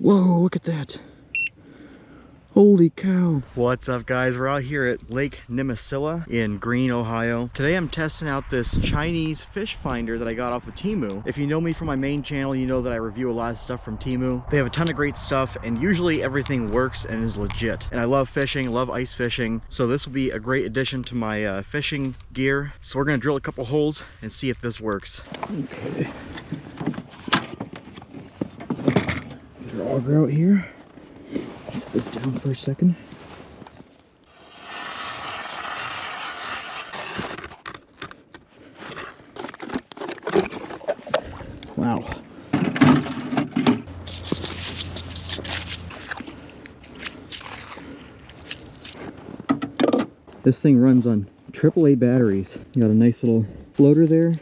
Whoa, look at that. Holy cow. What's up, guys? We're out here at Lake Nemesilla in Greene, Ohio. Today I'm testing out this Chinese fish finder that I got off of Temu. If you know me from my main channel, you know that I review a lot of stuff from Temu. They have a ton of great stuff, and usually everything works and is legit. And I love fishing, love ice fishing, so this will be a great addition to my fishing gear. So we're gonna drill a couple holes and see if this works. Okay. Get our auger out here. Set this down for a second. Wow. This thing runs on AAA batteries. You got a nice little floater there.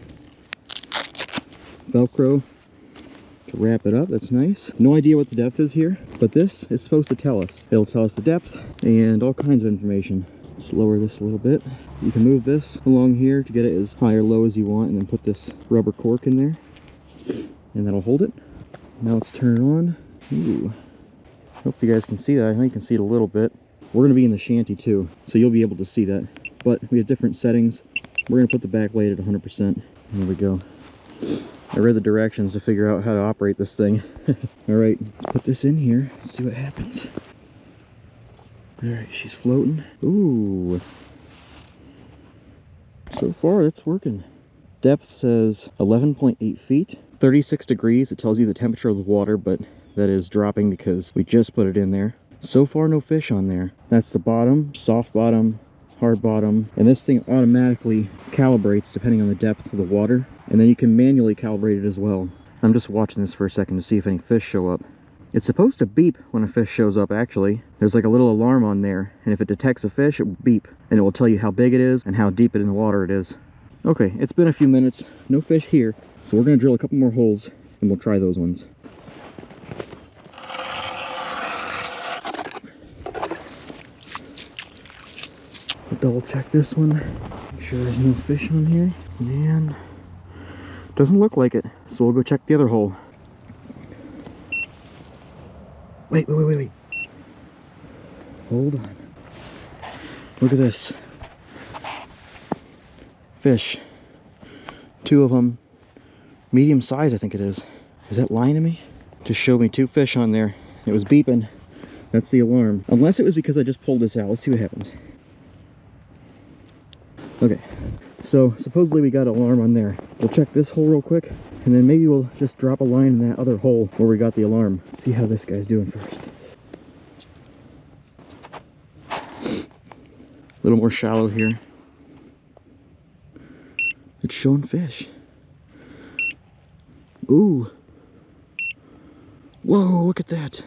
Velcro to wrap it up. That's nice. No idea what the depth is here, but this is supposed to tell us. It'll tell us the depth and all kinds of information. Let's lower this a little bit. You can move this along here to get it as high or low as you want, and then put this rubber cork in there, and that'll hold it. Now let's turn it on. Ooh. Hopefully you guys can see that. I think you can see it a little bit. We're going to be in the shanty too, so you'll be able to see that. But we have different settings. We're going to put the back weight at 100%. There we go. I read the directions to figure out how to operate this thing. Alright, let's put this in here, see what happens. Alright, she's floating. Ooh. So far, it's working. Depth says 11.8 feet. 36 degrees, it tells you the temperature of the water, but that is dropping because we just put it in there. So far, no fish on there. That's the bottom, soft bottom, hard bottom, and this thing automatically calibrates depending on the depth of the water, and then you can manually calibrate it as well. I'm just watching this for a second to see if any fish show up. It's supposed to beep when a fish shows up, actually. There's like a little alarm on there, and if it detects a fish, it will beep, and it will tell you how big it is and how deep in the water it is. Okay, it's been a few minutes, no fish here, so we're gonna drill a couple more holes and we'll try those ones. Double check this one, make sure there's no fish on here, and doesn't look like it, so we'll go check the other hole. Wait. Hold on. Look at this. Fish. 2 of them. Medium size, I think it is. Is that lying to me? Just showed me 2 fish on there. It was beeping. That's the alarm. Unless it was because I just pulled this out. Let's see what happens. Okay, so supposedly we got an alarm on there. We'll check this hole real quick, and then maybe we'll just drop a line in that other hole where we got the alarm. Let's see how this guy's doing first. A little more shallow here. It's showing fish. Ooh. Whoa, look at that.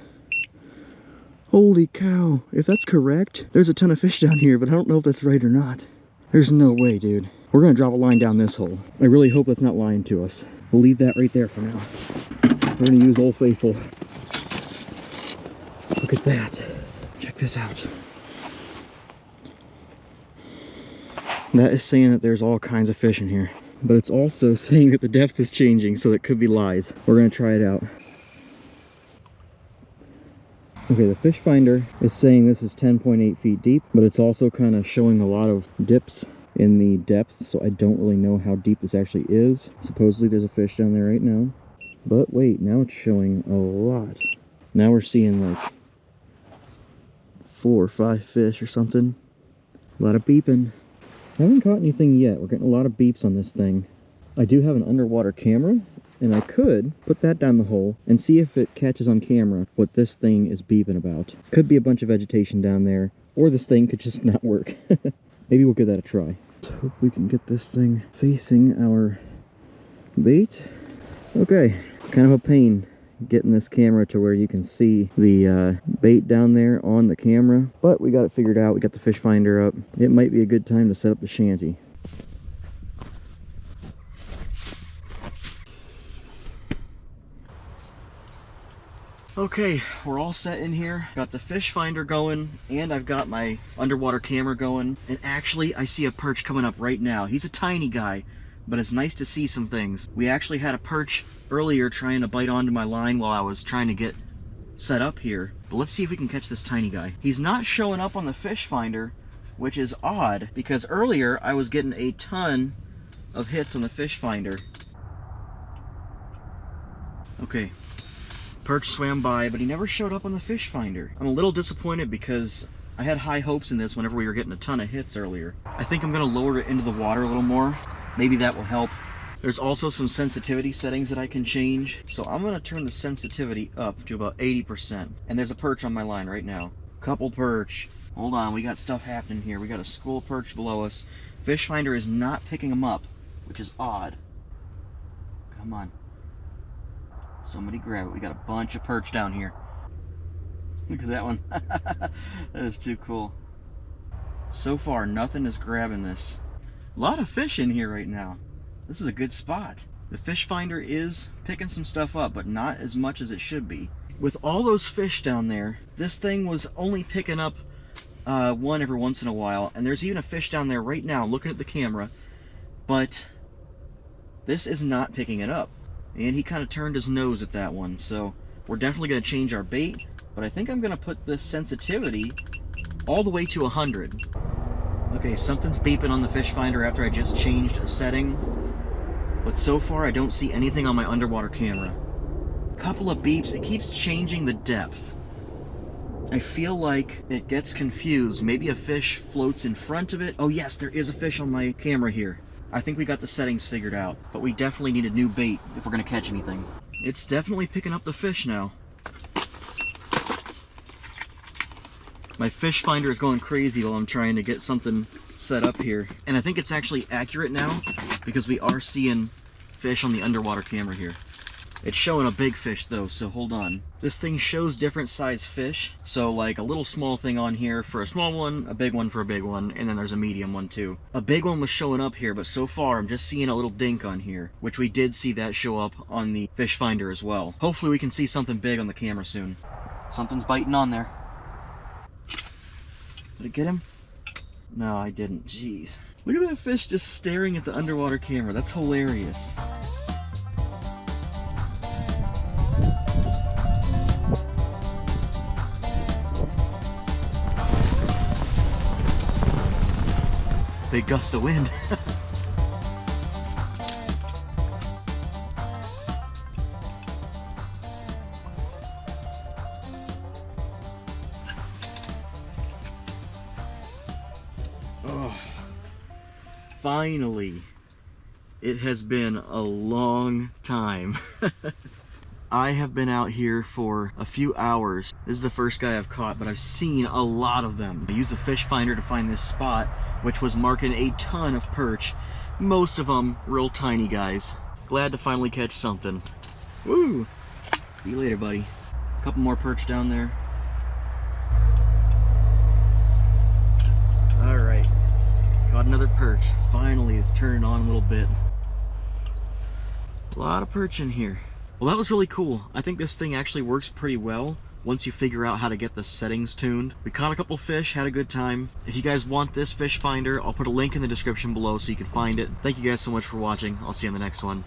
Holy cow. If that's correct, there's a ton of fish down here, but I don't know if that's right or not. There's no way, dude. We're gonna drop a line down this hole. I really hope that's not lying to us. We'll leave that right there for now. We're gonna use Old Faithful. Look at that. Check this out. That is saying that there's all kinds of fish in here. But it's also saying that the depth is changing, so it could be lies. We're gonna try it out. Okay, the fish finder is saying this is 10.8 feet deep, but it's also kind of showing a lot of dips in the depth, so I don't really know how deep this actually is. Supposedly there's a fish down there right now, but wait, now it's showing a lot. Now we're seeing like 4 or 5 fish or something. A lot of beeping. Haven't caught anything yet. We're getting a lot of beeps on this thing. I do have an underwater camera, and I could put that down the hole and see if it catches on camera what this thing is beeping about. Could be a bunch of vegetation down there, or this thing could just not work. Maybe we'll give that a try. Let's hope we can get this thing facing our bait. Okay, kind of a pain getting this camera to where you can see the bait down there on the camera, but we got it figured out. We got the fish finder up. It might be a good time to set up the shanty. Okay, we're all set in here. Got the fish finder going, and I've got my underwater camera going. And actually, I see a perch coming up right now. He's a tiny guy, but it's nice to see some things. We actually had a perch earlier trying to bite onto my line while I was trying to get set up here. But let's see if we can catch this tiny guy. He's not showing up on the fish finder, which is odd because earlier I was getting a ton of hits on the fish finder. Okay, perch swam by, but he never showed up on the fish finder. I'm a little disappointed because I had high hopes in this whenever we were getting a ton of hits earlier. I think I'm gonna lower it into the water a little more. Maybe that will help. There's also some sensitivity settings that I can change. So I'm gonna turn the sensitivity up to about 80%. And there's a perch on my line right now. Couple perch. Hold on, we got stuff happening here. We got a school perch below us. Fish finder is not picking them up, which is odd. Come on. Somebody grab it. We got a bunch of perch down here. Look at that one. That is too cool. So far, nothing is grabbing this. A lot of fish in here right now. This is a good spot. The fish finder is picking some stuff up, but not as much as it should be. With all those fish down there, this thing was only picking up one every once in a while, and there's even a fish down there right now looking at the camera, but this is not picking it up. And he kind of turned his nose at that one, so we're definitely going to change our bait, but I think I'm going to put this sensitivity all the way to 100. Okay, something's beeping on the fish finder after I just changed a setting, but so far I don't see anything on my underwater camera. Couple of beeps, it keeps changing the depth. I feel like it gets confused. Maybe a fish floats in front of it. Oh yes, there is a fish on my camera here. I think we got the settings figured out, but we definitely need a new bait if we're gonna catch anything. It's definitely picking up the fish now. My fish finder is going crazy while I'm trying to get something set up here. And I think it's actually accurate now because we are seeing fish on the underwater camera here. It's showing a big fish though, so hold on. This thing shows different size fish. So like a little small thing on here for a small one, a big one for a big one, and then there's a medium one too. A big one was showing up here, but so far I'm just seeing a little dink on here, which we did see that show up on the fish finder as well. Hopefully we can see something big on the camera soon. Something's biting on there. Did I get him? No, I didn't. Jeez. Look at that fish just staring at the underwater camera. That's hilarious. Big gust of wind. Oh, finally. It has been a long time. I have been out here for a few hours. This is the first guy I've caught, but I've seen a lot of them. I used the fish finder to find this spot, which was marking a ton of perch. Most of them real tiny guys. Glad to finally catch something. Woo! See you later, buddy. A couple more perch down there. All right, caught another perch. Finally, it's turning on a little bit. A lot of perch in here. Well, that was really cool. I think this thing actually works pretty well once you figure out how to get the settings tuned. We caught a couple fish, had a good time. If you guys want this fish finder, I'll put a link in the description below so you can find it. Thank you guys so much for watching. I'll see you on the next one.